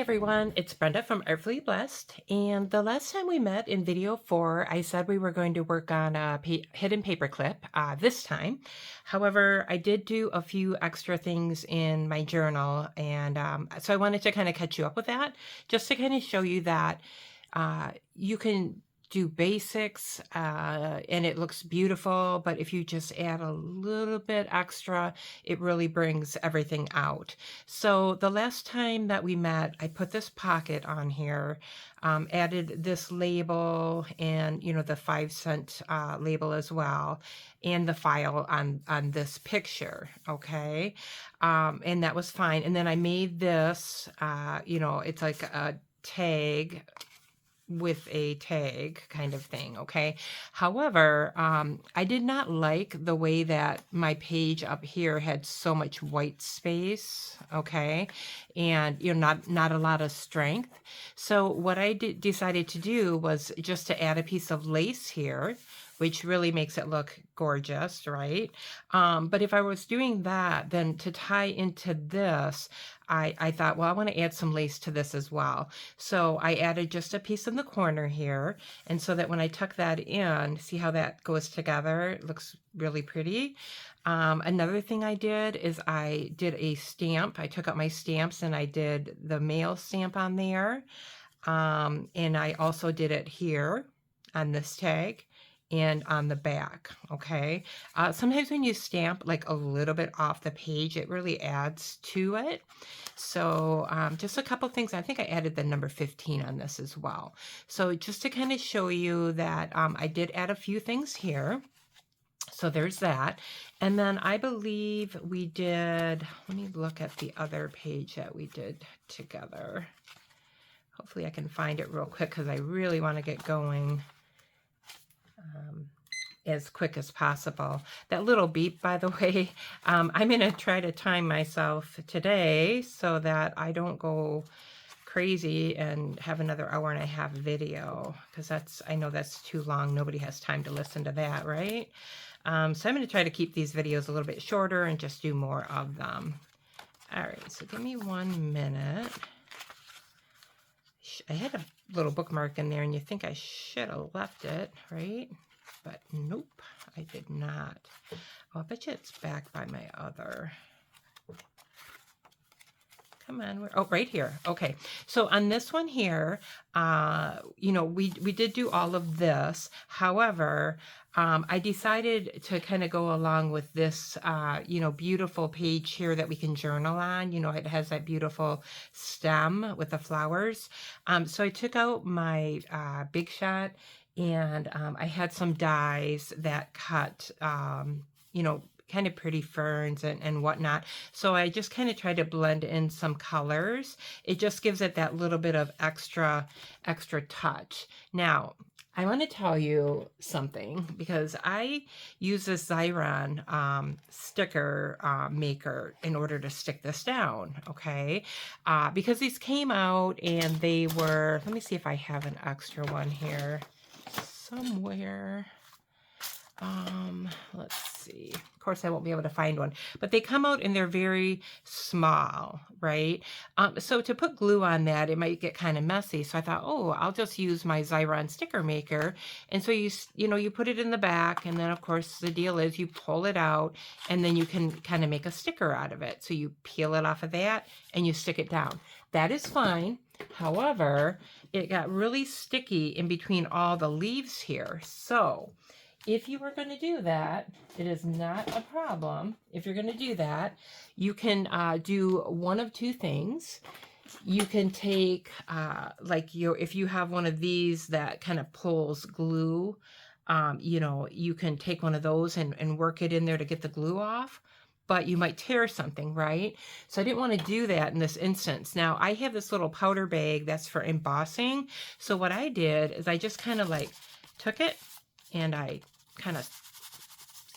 everyone, it's Brenda from Artfully Blessed, and the last time we met in video 4, I said we were going to work on a hidden paperclip this time. However, I did do a few extra things in my journal, and so I wanted to kind of catch you up with that, just to kind of show you that you can do basics and it looks beautiful, but if you just add a little bit extra, it really brings everything out. So the last time that we met, I put this pocket on here, added this label and, you know, the 5-cent label as well, and the file on this picture, okay? And that was fine. And then I made this, you know, it's like a tag with a tag kind of thing, okay? However, I did not like the way that my page up here had so much white space, okay? And, you know, not a lot of strength. So what I decided to do was just to add a piece of lace here, which really makes it look gorgeous, right? But if I was doing that, then to tie into this, I thought, well, I want to add some lace to this as well. So I added just a piece in the corner here. And so that when I tuck that in, see how that goes together? It looks really pretty. Another thing I did is I did a stamp. I took out my stamps and I did the mail stamp on there. And I also did it here on this tag and on the back, okay? Sometimes when you stamp like a little bit off the page, it really adds to it. So just a couple things. I think I added the number 15 on this as well. So just to kind of show you that I did add a few things here. So there's that. And then I believe we did, let me look at the other page that we did together. Hopefully I can find it real quick because I really want to get going as quick as possible. That little beep, by the way, I'm going to try to time myself today so that I don't go crazy and have another hour and a half video, because I know that's too long. Nobody has time to listen to that, right? So I'm going to try to keep these videos a little bit shorter and just do more of them. All right, so give me 1 minute. I had a little bookmark in there and you think I should have left it, right? But nope, I did not. Oh, I bet you it's back by my other. Come on, oh, right here. Okay, so on this one here, you know, we did do all of this. However, I decided to kind of go along with this, you know, beautiful page here that we can journal on. You know, it has that beautiful stem with the flowers. So I took out my Big Shot, and I had some dies that cut, you know, kind of pretty ferns and whatnot. So I just kind of tried to blend in some colors. It just gives it that little bit of extra touch. Now, I want to tell you something, because I use this Xyron sticker maker in order to stick this down, okay? Because these came out and they were, let me see if I have an extra one here somewhere. Let's see. Of course, I won't be able to find one, but they come out and they're very small, right? So to put glue on that, it might get kind of messy. So I thought, oh, I'll just use my Xyron sticker maker. And so you know, you put it in the back, and then of course the deal is you pull it out, and then you can kind of make a sticker out of it. So you peel it off of that and you stick it down. That is fine. However, it got really sticky in between all the leaves here. So if you were going to do that, it is not a problem. If you're going to do that, you can do one of two things. You can take, like if you have one of these that kind of pulls glue, you know, you can take one of those and work it in there to get the glue off. But you might tear something, right? So I didn't want to do that in this instance. Now, I have this little powder bag that's for embossing. So what I did is I just kind of like took it and I kind of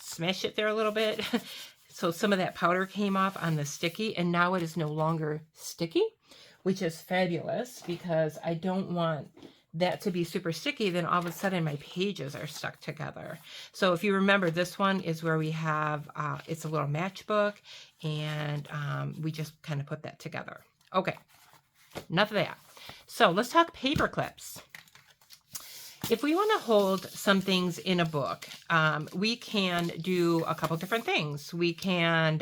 smashed it there a little bit. So some of that powder came off on the sticky, and now it is no longer sticky, which is fabulous because I don't want that to be super sticky. Then all of a sudden my pages are stuck together. So if you remember, this one is where we have, it's a little matchbook, and we just kind of put that together. Okay. enough of that. So let's talk paper clips. If we want to hold some things in a book, we can do a couple different things. We can,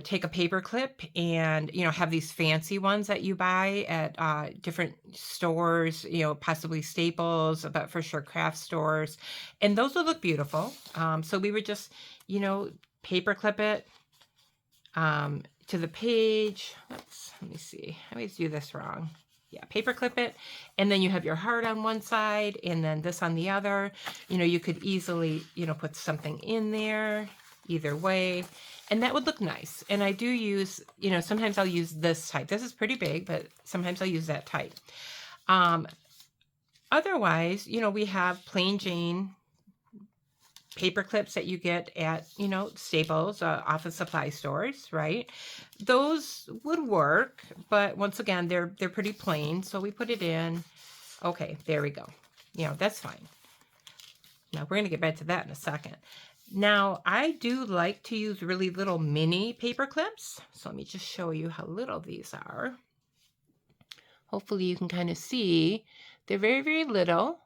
take a paper clip and, have these fancy ones that you buy at different stores, possibly Staples, but for sure craft stores. And those will look beautiful. So we would just, paper clip it to the page. Let me see. I always do this wrong. Yeah, paper clip it, and then you have your heart on one side and then this on the other. You could easily, put something in there either way, and that would look nice. And I do use, sometimes I'll use this type. This is pretty big, but sometimes I'll use that type. Otherwise, we have plain Jane paper clips that you get at, Staples, office supply stores, right? Those would work, but once again, they're pretty plain. So we put it in. Okay, there we go. That's fine. Now we're going to get back to that in a second. Now, I do like to use really little mini paper clips. So let me just show you how little these are. Hopefully you can kind of see. They're very, very little.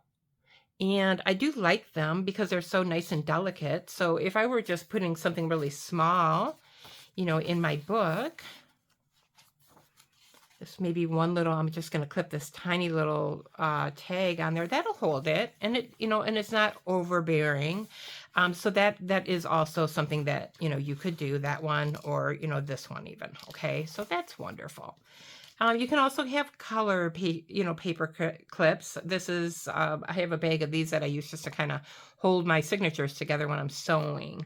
And I do like them because they're so nice and delicate. So if I were just putting something really small, in my book, just maybe one little, I'm just going to clip this tiny little tag on there. That'll hold it. And it, and it's not overbearing. So that is also something that, you could do, that one, or, this one even. Okay. So that's wonderful. You can also have color, paper clips. This is, I have a bag of these that I use just to kind of hold my signatures together when I'm sewing.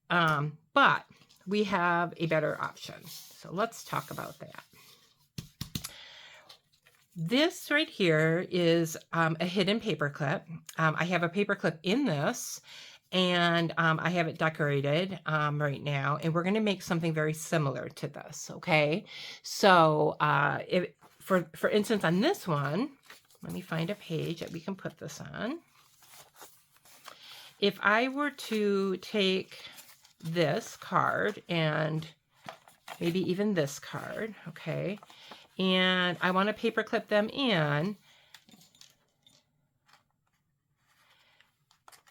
But we have a better option. So let's talk about that. This right here is a hidden paper clip. I have a paper clip in this. And I have it decorated right now, and we're going to make something very similar to this, okay? So for instance, on this one, let me find a page that we can put this on. If I were to take this card and maybe even this card, okay, and I want to paper clip them in,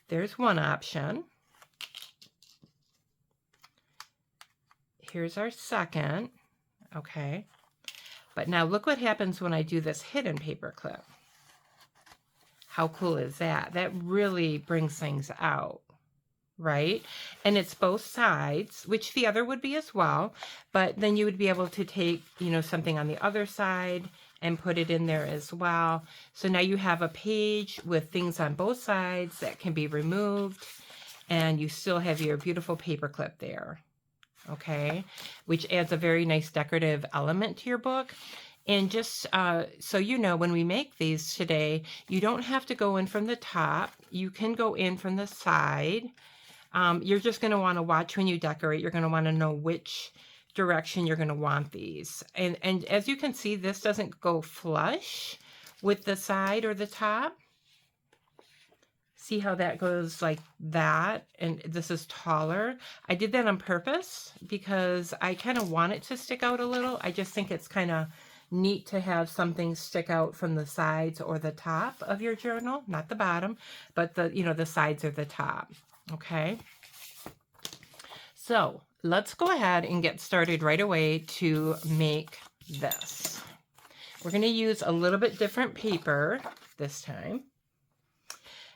there's one option. Here's our second, okay? But now look what happens when I do this hidden paper clip. How cool is that? That really brings things out, right? And it's both sides, which the other would be as well, but then you would be able to take, something on the other side and put it in there as well. So now you have a page with things on both sides that can be removed, and you still have your beautiful paper clip there, okay? Which adds a very nice decorative element to your book. And just so you know, when we make these today, you don't have to go in from the top. You can go in from the side. You're just going to want to watch when you decorate. You're going to want to know which direction you're going to want these. And as you can see, this doesn't go flush with the side or the top. See how that goes like that? And this is taller. I did that on purpose because I kind of want it to stick out a little. I just think it's kind of neat to have something stick out from the sides or the top of your journal, not the bottom, but the sides or the top. Okay. So let's go ahead and get started right away to make this. We're going to use a little bit different paper this time.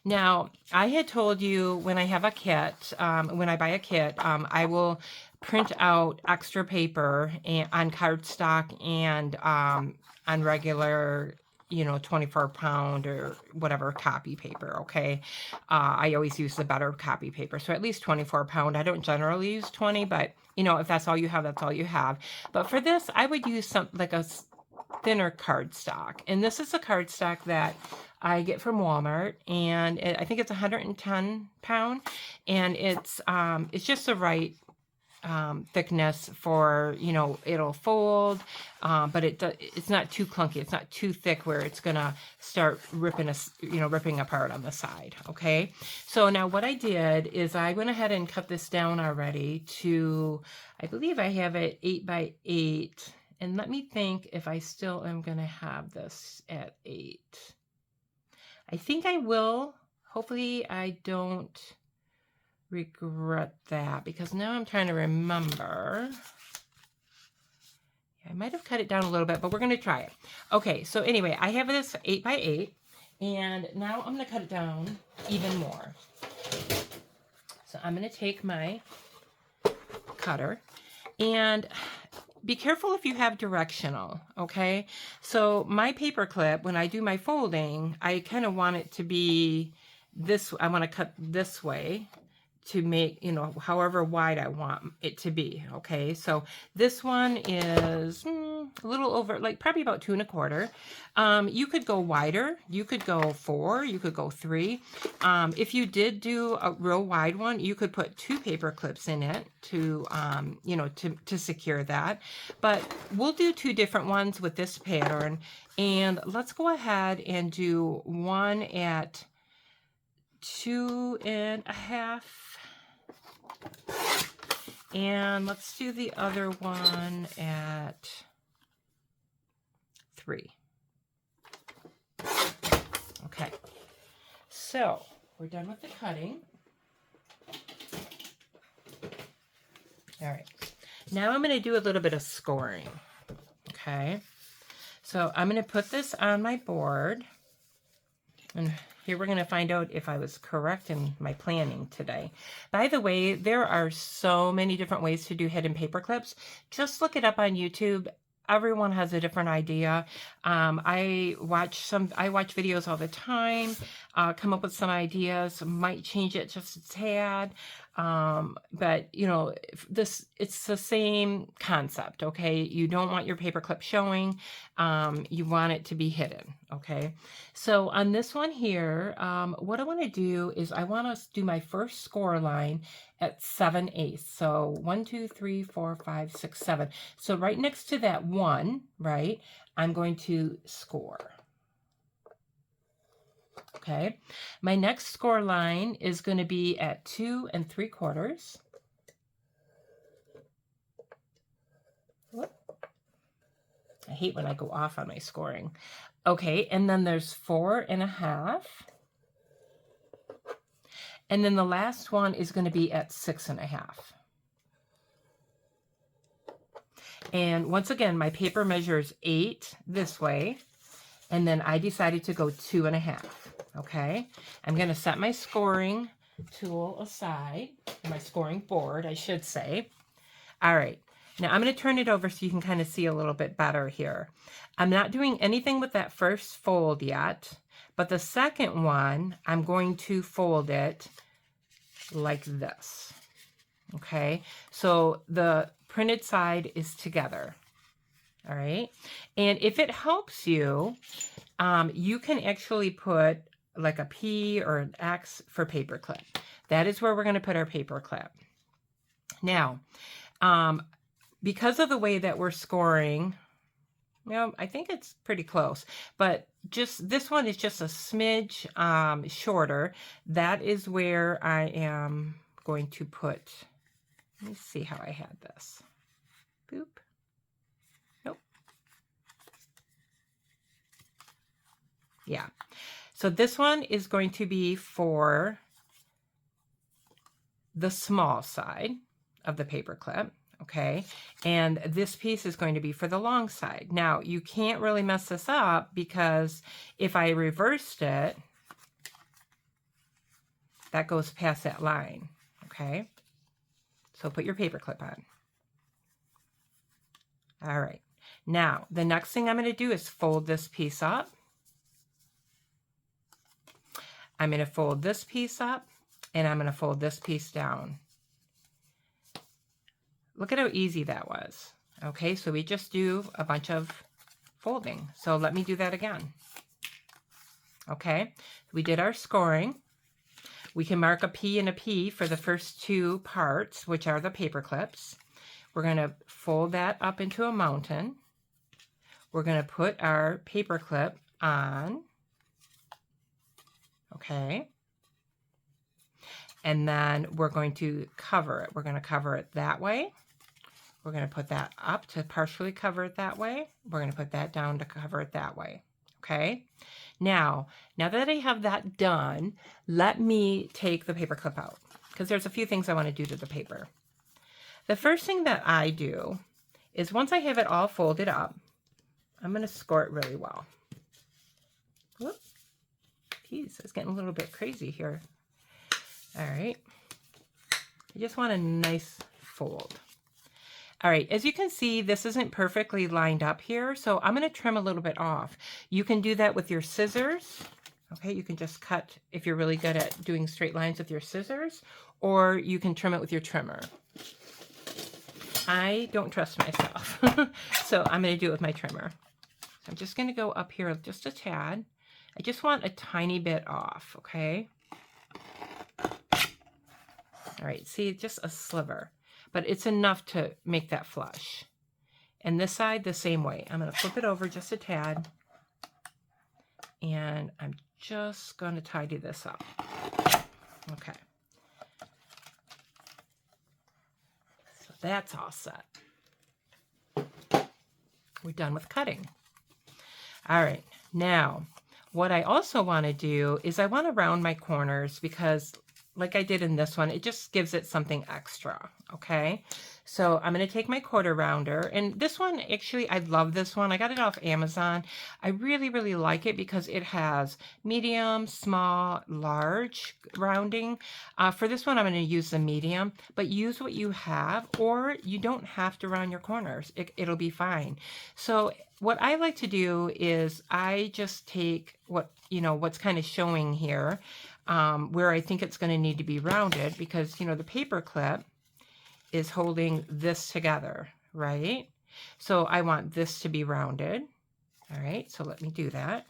Now, I had told you when I have a kit, when I buy a kit, I will print out extra paper on cardstock and on regular 24-pound or whatever copy paper, okay? I always use the better copy paper, so at least 24-pound. I don't generally use 20, but, if that's all you have, that's all you have. But for this, I would use something like a thinner cardstock. And this is a cardstock that I get from Walmart, and I think it's 110 pound, and it's just the right thickness for, it'll fold, but it's not too clunky. It's not too thick where it's gonna start ripping apart on the side. Okay. So now what I did is I went ahead and cut this down already to, I believe I have it 8 by 8 And let me think if I still am going to have this at 8. I think I will. Hopefully I don't regret that, because now I'm trying to remember. I might have cut it down a little bit, but we're going to try it. Okay, so anyway, I have this 8 by 8, and now I'm going to cut it down even more. So I'm going to take my cutter, and be careful if you have directional, okay? So my paper clip, when I do my folding, I kind of want it to be this. I want to cut this way to make, you know, however wide I want it to be, okay? So this one is a little over, like probably about 2 1/4. You could go wider, you could go 4, you could go 3. If you did do a real wide one, you could put 2 paper clips in it to, you know, to secure that. But we'll do 2 different ones with this pattern, and let's go ahead and do one at 2 1/2. And let's do the other one at 3. Okay, so we're done with the cutting. All right, now I'm going to do a little bit of scoring. Okay, so I'm going to put this on my board, and here we're going to find out if I was correct in my planning today. By the way, there are so many different ways to do hidden paper clips. Just look it up on YouTube. Everyone has a different idea. I watch videos all the time, come up with some ideas, might change it just a tad. But you know, it's the same concept, okay? You don't want your paper clip showing. You want it to be hidden, okay? So on this one here, what I want to do is I want to do my first score line at 7/8. So 1, 2, 3, 4, 5, 6, 7. So right next to that 1, right, I'm going to score. Okay, my next score line is going to be at 2 3/4. Whoop. I hate when I go off on my scoring. Okay, and then there's 4 1/2. And then the last one is going to be at 6 1/2. And once again, my paper measures 8 this way, and then I decided to go 2 1/2. Okay, I'm going to set my scoring tool aside, my scoring board, I should say. All right, now I'm going to turn it over so you can kind of see a little bit better here. I'm not doing anything with that first fold yet, but the second one, I'm going to fold it like this. Okay, so the printed side is together. All right, and if it helps you, you can actually put like a P or an X for paper clip. That is where we're going to put our paper clip. Now, because of the way that we're scoring, you know, I think it's pretty close, but just this one is just a smidge shorter. That is where I am going to put, let me see how I had this. Boop. Nope. Yeah. So this one is going to be for the small side of the paper clip, okay? And this piece is going to be for the long side. Now, you can't really mess this up because if I reversed it, that goes past that line, okay? So put your paper clip on. All right. Now, the next thing I'm going to do is fold this piece up. I'm going to fold this piece up, and I'm going to fold this piece down. Look at how easy that was. Okay, so we just do a bunch of folding. So let me do that again. Okay, we did our scoring. We can mark a P and a P for the first 2 parts, which are the paper clips. We're going to fold that up into a mountain. We're going to put our paper clip on. Okay. And then we're going to cover it. We're going to cover it that way. We're going to put that up to partially cover it that way. We're going to put that down to cover it that way. Okay. Now that I have that done, let me take the paper clip out because there's a few things I want to do to the paper. The first thing that I do is once I have it all folded up, I'm going to score it really well. Whoop. Geez, it's getting a little bit crazy here. All right. I just want a nice fold. All right, as you can see, this isn't perfectly lined up here, so I'm going to trim a little bit off. You can do that with your scissors. Okay, you can just cut if you're really good at doing straight lines with your scissors, or you can trim it with your trimmer. I don't trust myself, so I'm going to do it with my trimmer. So I'm just going to go up here just a tad. I just want a tiny bit off, okay? All right, see, just a sliver. But it's enough to make that flush. And this side, the same way. I'm going to flip it over just a tad. And I'm just going to tidy this up. Okay. So that's all set. We're done with cutting. All right. Now, what I also want to do is I want to round my corners because like I did in this one, it just gives it something extra, okay? So I'm going to take my quarter rounder, and this one, actually, I love this one. I got it off Amazon. I really, really like it because it has medium, small, large rounding. For this one, I'm going to use the medium, but use what you have, or you don't have to round your corners. It'll be fine. So what I like to do is I just take what's kind of showing here, where I think it's going to need to be rounded because, the paper clip is holding this together, right? So I want this to be rounded. All right, so let me do that.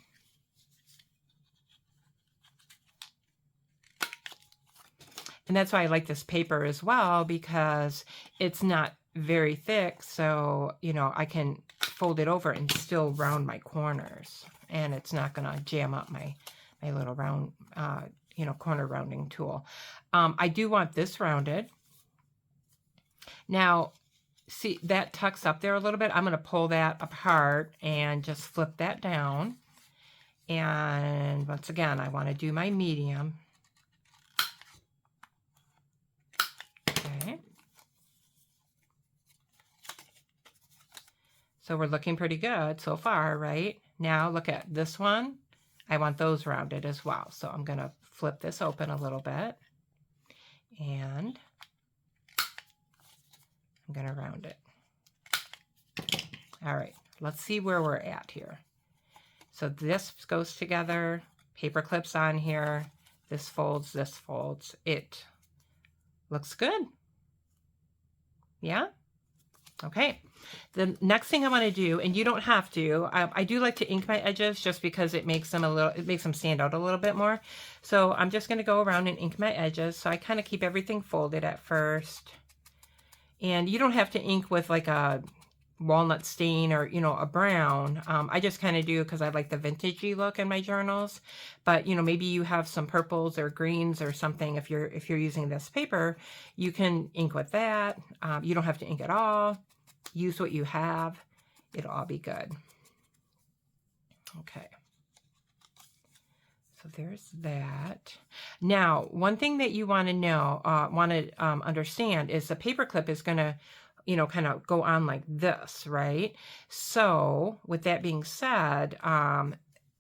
And that's why I like this paper as well, because it's not very thick. So, I can fold it over and still round my corners, and it's not going to jam up my little round, corner rounding tool. I do want this rounded. Now, see, that tucks up there a little bit. I'm going to pull that apart and just flip that down. And once again, I want to do my medium. Okay. So we're looking pretty good so far, right? Now look at this one. I want those rounded as well. So I'm going to flip this open a little bit. And I'm going to round it. All right, let's see where we're at here. So this goes together, paper clips on here, this folds, It looks good. Yeah? Okay. The next thing I want to do, and you don't have to, I do like to ink my edges just because it makes them stand out a little bit more. So I'm just going to go around and ink my edges. So I kind of keep everything folded at first. And you don't have to ink with like a walnut stain or, a brown. I just kind of do because I like the vintagey look in my journals. But, maybe you have some purples or greens or something. If you're using this paper, you can ink with that. You don't have to ink at all. Use what you have. It'll all be good. Okay. So there's that. Now, one thing that you want to know, understand is the paper clip is going to, kind of go on like this, right? So with that being said,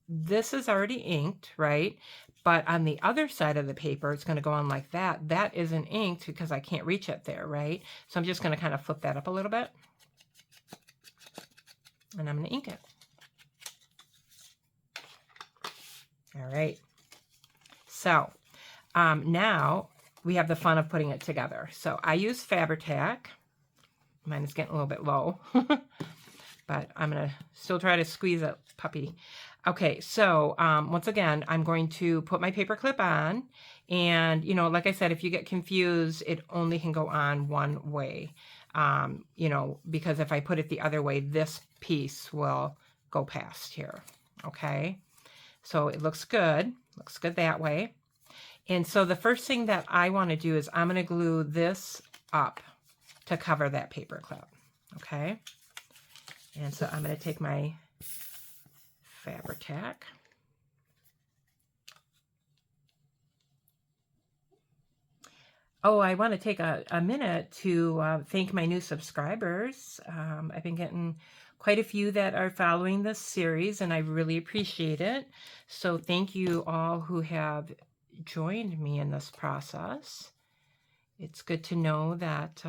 this is already inked, right? But on the other side of the paper, it's going to go on like that. That isn't inked because I can't reach it there, right? So I'm just going to kind of flip that up a little bit. And I'm going to ink it. All right. So now we have the fun of putting it together. So I use Fabri-Tac. Mine is getting a little bit low, but I'm going to still try to squeeze a puppy. Okay, so once again, I'm going to put my paper clip on. And, like I said, if you get confused, it only can go on one way. Because if I put it the other way, this piece will go past here. Okay, so it looks good that way. And so the first thing that I want to do is I'm going to glue this up to cover that paper clip. okay? And so I'm going to take my Fabric-Tac. Oh, I want to take a minute to thank my new subscribers. I've been getting quite a few that are following this series, and I really appreciate it. So thank you all who have joined me in this process. It's good to know that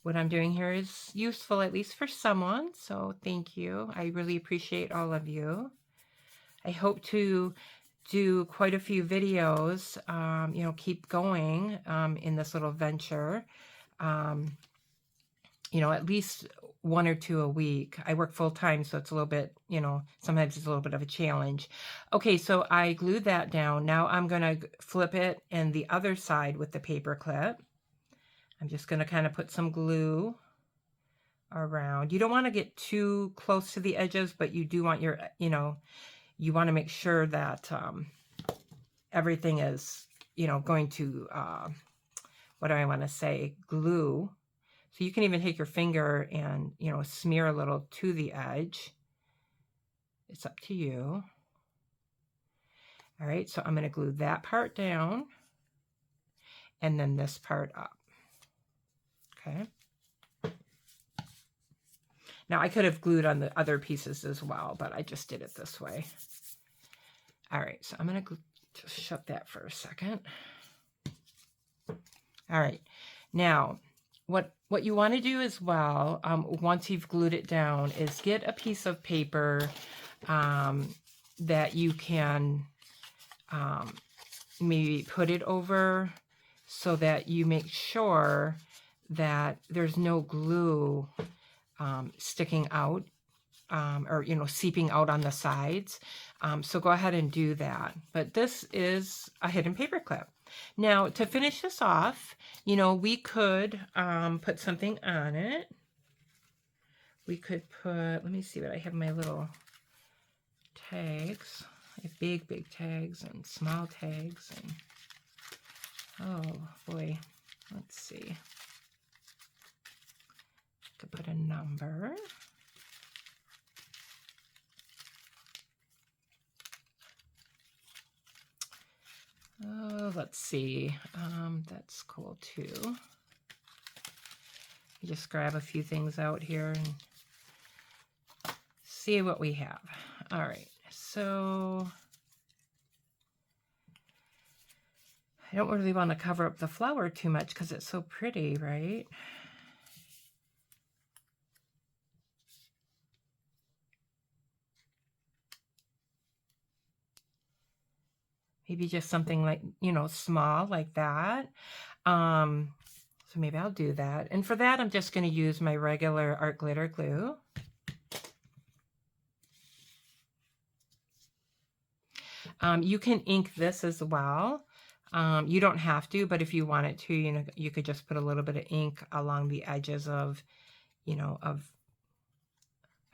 what I'm doing here is useful, at least for someone. So thank you. I really appreciate all of you. I hope to do quite a few videos, you know, keep going in this little venture. You know, at least 1 or 2 a week. I work full time, so it's a little bit, you know, sometimes it's a little bit of a challenge. Okay, so I glued that down. Now I'm going to flip it and the other side with the paper clip. I'm just going to kind of put some glue around. You don't want to get too close to the edges, but you do want your, you know, you want to make sure that everything is, you know, going to, what do I want to say, glue. So you can even take your finger and, you know, smear a little to the edge. It's up to you. All right, so I'm going to glue that part down and then this part up. Okay. Now I could have glued on the other pieces as well, but I just did it this way. All right, so I'm going to just shut that for a second. All right, now what you want to do as well, once you've glued it down, is get a piece of paper that you can maybe put it over so that you make sure that there's no glue sticking out or, you know, seeping out on the sides. So go ahead and do that. But this is a hidden paper clip. Now, to finish this off, you know, we could put something on it. We could put, let me see what I have, my little tags. I have big, big tags and small tags. And oh, boy, let's see. I could put a number. Oh, let's see. That's cool too. You just grab a few things out here and see what we have. All right, so I don't really want to cover up the flower too much because it's so pretty, right? Maybe just something like, you know, small like that. So maybe I'll do that. And for that, I'm just going to use my regular art glitter glue. You can ink this as well. You don't have to, but if you wanted to, you know, you could just put a little bit of ink along the edges of, you know, of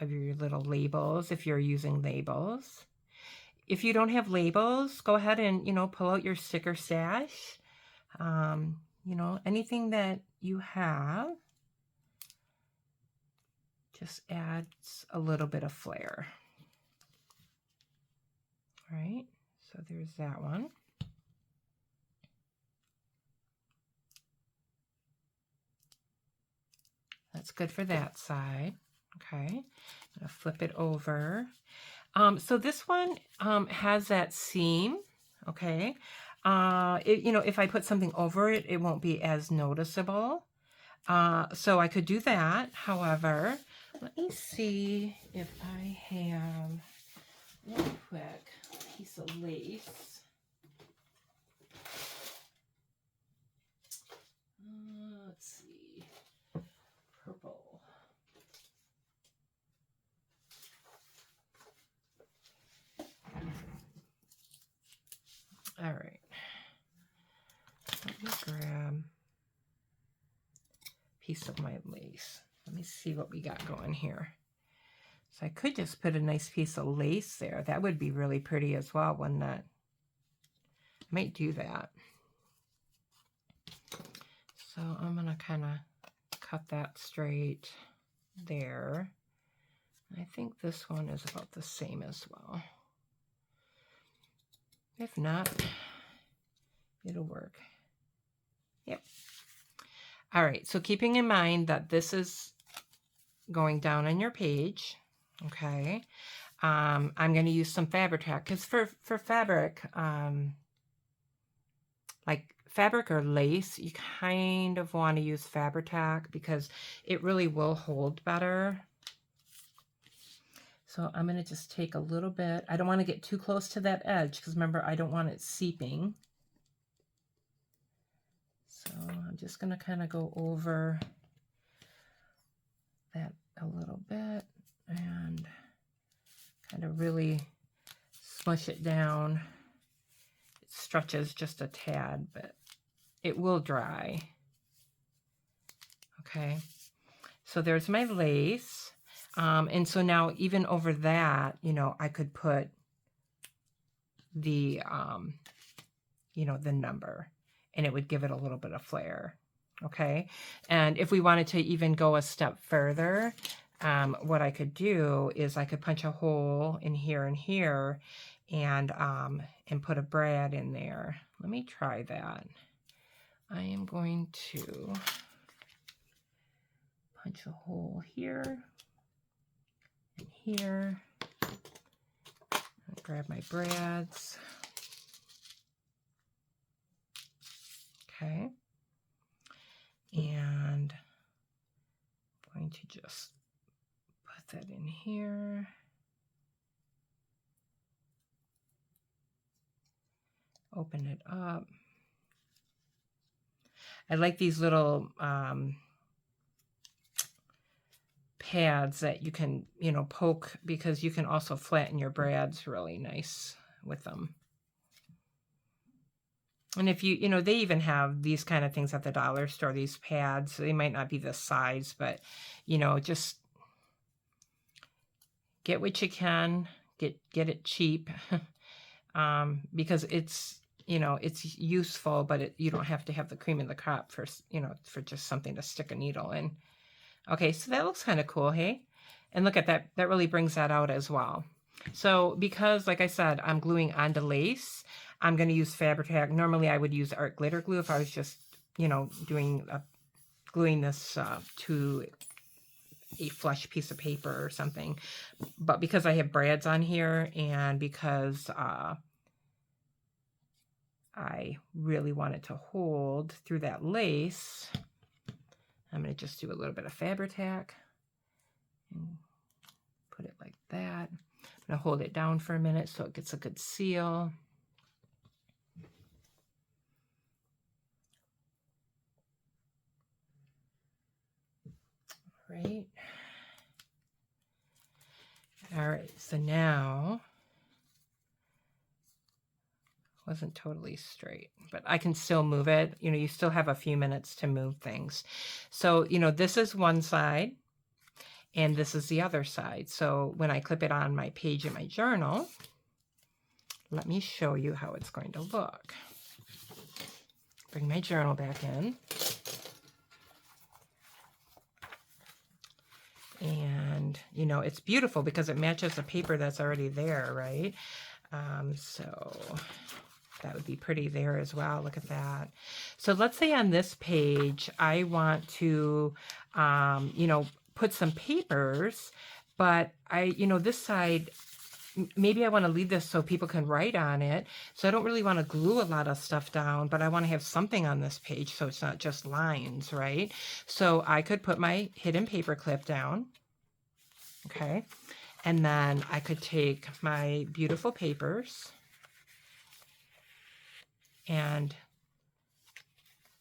your little labels if you're using labels. If you don't have labels, go ahead and, you know, pull out your sticker stash. You know, anything that you have just adds a little bit of flair. All right, so there's that one. That's good for that side. Okay, I'm gonna flip it over. So this one has that seam. Okay, you know, if I put something over it, it won't be as noticeable. So I could do that. However, let me see if I have real quick a piece of lace. Let's see, purple. All right, let me grab a piece of my lace. Let me see what we got going here. So I could just put a nice piece of lace there. That would be really pretty as well, wouldn't it? I might do that. So I'm gonna kind of cut that straight. there. I think this one is about the same as well. If not, it'll work. Yep. All right, so keeping in mind that this is going down on your page, okay, I'm going to use some Fabri-Tac, because for fabric, like fabric or lace, you kind of want to use Fabri-Tac because it really will hold better. So I'm going to just take a little bit. I don't want to get too close to that edge because remember, I don't want it seeping. So I'm just going to kind of go over that a little bit and kind of really smush it down. It stretches just a tad, but it will dry. Okay, so there's my lace. And so now even over that, you know, I could put the, you know, the number, and it would give it a little bit of flair. Okay. And if we wanted to even go a step further, what I could do is I could punch a hole in here and here and put a brad in there. Let me try that. I am going to punch a hole here and here. I'll grab my brads. Okay. And I'm going to just put that in here. Open it up. I like these little pads that you can, you know, poke, because you can also flatten your brads really nice with them. And if you know, they even have these kind of things at the dollar store, these pads. They might not be this size, but, you know, just get what you can, get it cheap, because it's, you know, it's useful, but you don't have to have the cream of the crop for, you know, for just something to stick a needle in. Okay, so that looks kind of cool, hey? And look at that, that really brings that out as well. So because, like I said, I'm gluing onto lace, I'm going to use Fabri-Tac. Normally I would use art glitter glue if I was just, you know, doing gluing this to a flush piece of paper or something. But because I have brads on here, and because I really want it to hold through that lace, I'm going to just do a little bit of Fabri-Tac and put it like that. I'm going to hold it down for a minute so it gets a good seal. Right. All right, so now, wasn't totally straight, but I can still move it. You know, you still have a few minutes to move things. So, you know, this is one side and this is the other side. So when I clip it on my page in my journal, let me show you how it's going to look. Bring my journal back in. And, you know, it's beautiful because it matches the paper that's already there, right? So that would be pretty there as well. Look at that. So let's say on this page, I want to, you know, put some papers, but you know, this side, maybe I want to leave this so people can write on it. So I don't really want to glue a lot of stuff down, but I want to have something on this page so it's not just lines, right? So I could put my hidden paper clip down, okay? And then I could take my beautiful papers and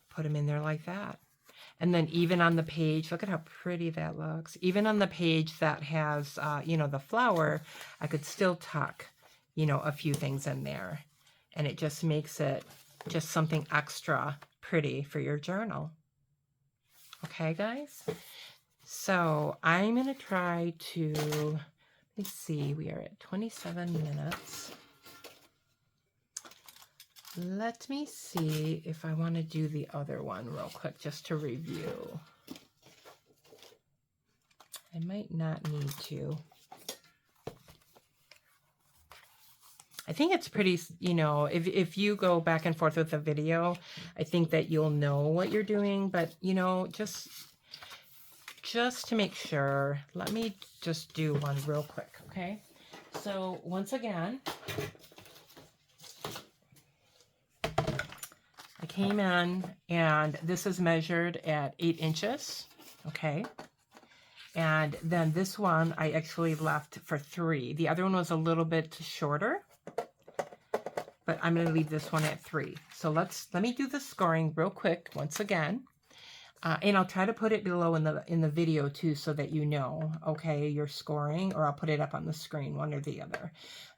put them in there like that. And then even on the page, look at how pretty that looks. Even on the page that has, you know, the flower, I could still tuck, you know, a few things in there. And it just makes it just something extra pretty for your journal. Okay, guys? So I'm going to try to, let's see, we are at 27 minutes. Let me see if I want to do the other one real quick, just to review. I might not need to. I think it's pretty, you know, if you go back and forth with the video, I think that you'll know what you're doing, but you know, just to make sure, let me just do one real quick, okay? So once again, I came in and this is measured at 8 inches, okay? And then this one I actually left for 3. The other one was a little bit shorter, but I'm going to leave this one at 3. So let me do the scoring real quick once again. And I'll try to put it below in the video too, so that you know, okay, your scoring, or I'll put it up on the screen, one or the other.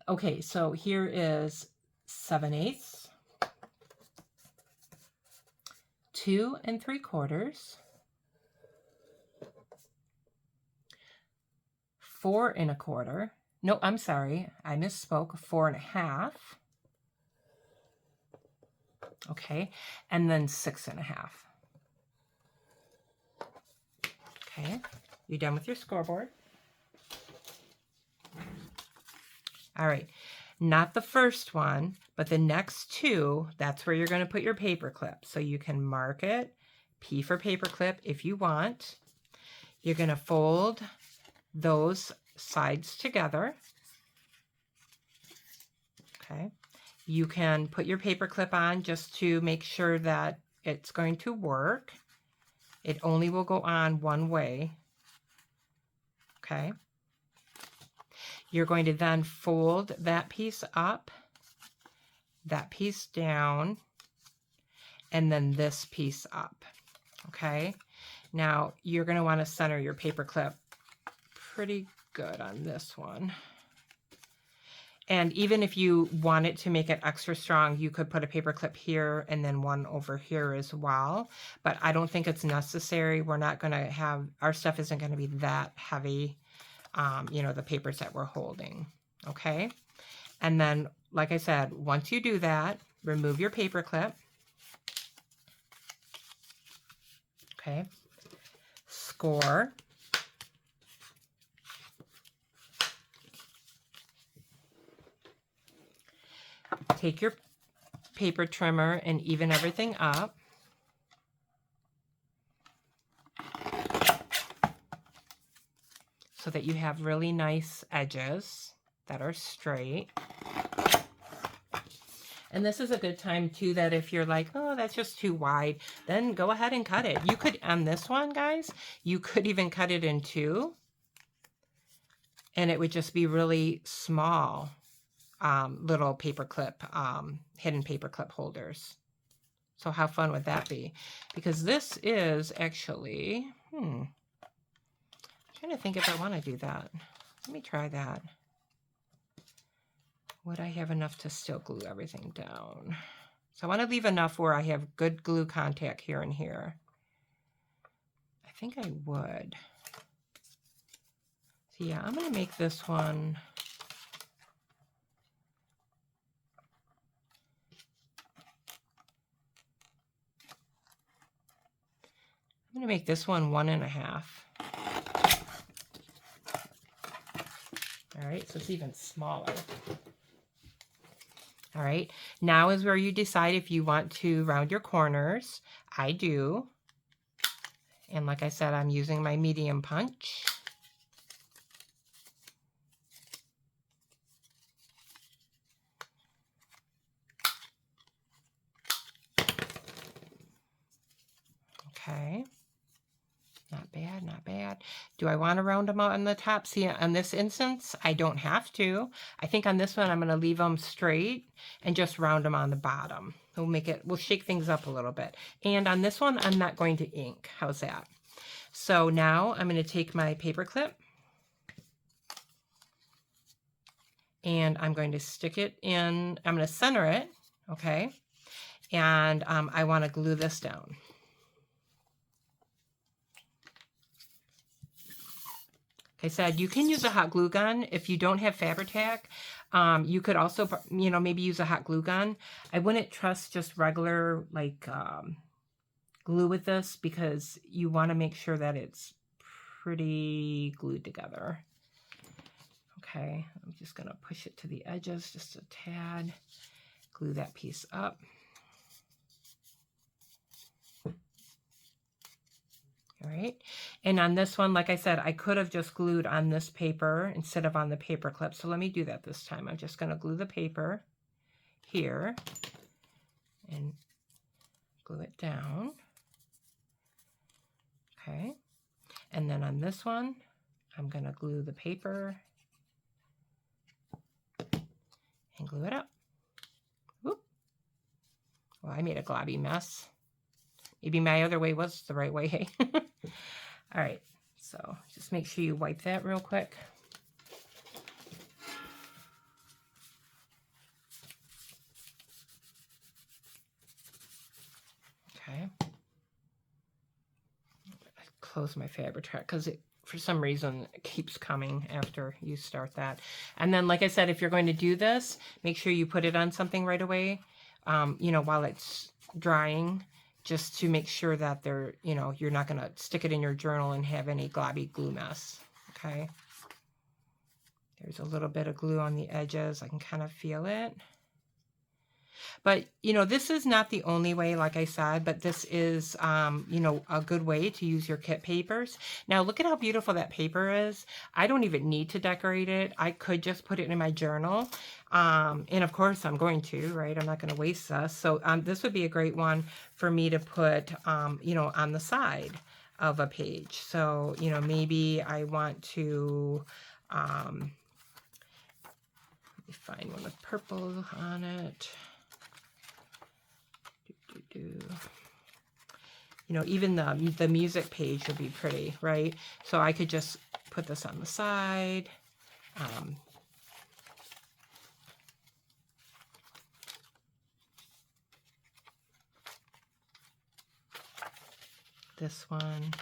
Okay, so here is 7/8, 2 3/4, 4 1/4. No, I'm sorry, I misspoke. 4 1/2. Okay, and then 6 1/2. Okay, you done with your scoreboard? All right, not the first one, but the next 2, that's where you're going to put your paper clip. So you can mark it, P for paper clip if you want. You're going to fold those sides together. Okay, you can put your paper clip on just to make sure that it's going to work. It only will go on one way. Okay. You're going to then fold that piece up, that piece down, and then this piece up. Okay. Now you're going to want to center your paper clip pretty good on this one. And even if you wanted to make it extra strong, you could put a paper clip here and then one over here as well. But I don't think it's necessary. We're not going to have, our stuff isn't going to be that heavy, you know, the papers that we're holding. Okay. And then, like I said, once you do that, remove your paper clip. Okay. Score. Take your paper trimmer and even everything up. So that you have really nice edges that are straight. And this is a good time too, that if you're like, oh, that's just too wide, then go ahead and cut it. You could, on this one, guys, you could even cut it in 2. And it would just be really small. Little paper clip, hidden paper clip holders. So how fun would that be? Because this is actually, I'm trying to think if I want to do that. Let me try that. Would I have enough to still glue everything down? So I want to leave enough where I have good glue contact here and here. I think I would. So yeah, I'm going to make this one. I'm going to make this one 1 1/2. All right, so it's even smaller. All right, now is where you decide if you want to round your corners. I do. And like I said, I'm using my medium punch. Okay. Not bad, not bad. Do I want to round them out on the top? See, on this instance, I don't have to. I think on this one, I'm going to leave them straight and just round them on the bottom. We'll shake things up a little bit. And on this one, I'm not going to ink. How's that? So now I'm going to take my paper clip and I'm going to stick it in. I'm going to center it, okay? And I want to glue this down. Like I said, you can use a hot glue gun. If you don't have Fabri-Tac, you could also, you know, maybe use a hot glue gun. I wouldn't trust just regular, like, glue with this, because you want to make sure that it's pretty glued together. Okay, I'm just going to push it to the edges just a tad, glue that piece up. All right, and on this one, like I said, I could have just glued on this paper instead of on the paper clip. So let me do that this time. I'm just going to glue the paper here and glue it down. Okay, and then on this one, I'm going to glue the paper and glue it up. Whoop. Well, I made a globby mess. Maybe my other way was the right way, hey? All right, so just make sure you wipe that real quick. Okay. I close my Fabri-Tac because for some reason it keeps coming after you start that. And then, like I said, if you're going to do this, make sure you put it on something right away, you know, while it's drying, just to make sure that they're, you know, you're not going to stick it in your journal and have any globby glue mess. Okay. There's a little bit of glue on the edges. I can kind of feel it. But, you know, this is not the only way, like I said, but this is, you know, a good way to use your kit papers. Now, look at how beautiful that paper is. I don't even need to decorate it. I could just put it in my journal. And of course, I'm going to, right? I'm not going to waste this. So this would be a great one for me to put, you know, on the side of a page. So, you know, maybe I want to, let me find one with purple on it. You know, even the music page would be pretty, right? So I could just put this on the side. This one.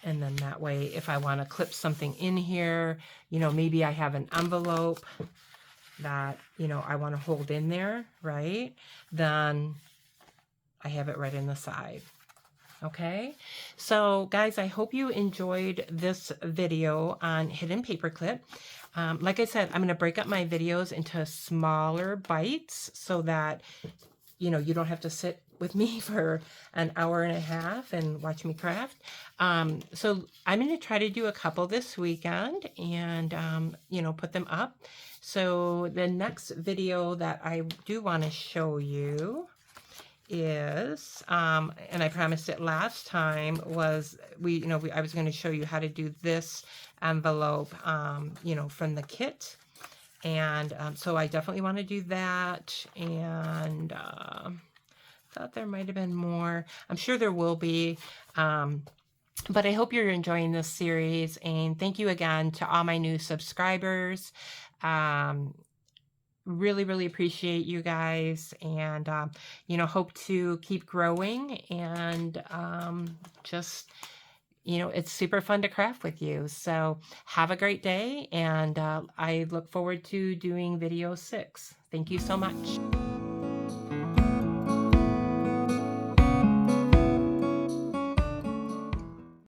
And then that way, if I want to clip something in here, you know, maybe I have an envelope that, you know, I want to hold in there, right? Then I have it right in the side. Okay, so guys, I hope you enjoyed this video on hidden paperclip. Like I said, I'm going to break up my videos into smaller bites so that, you know, you don't have to sit with me for an hour and a half and watch me craft. So I'm going to try to do a couple this weekend and, you know, put them up. So the next video that I do want to show you is, and I promised it last time, was I was going to show you how to do this envelope, you know, from the kit. And so I definitely want to do that. And thought there might have been more. I'm sure there will be. But I hope you're enjoying this series. And thank you again to all my new subscribers. Really, really appreciate you guys, and you know, hope to keep growing, and just, you know, it's super fun to craft with you. So have a great day, and I look forward to doing video 6. Thank you so much.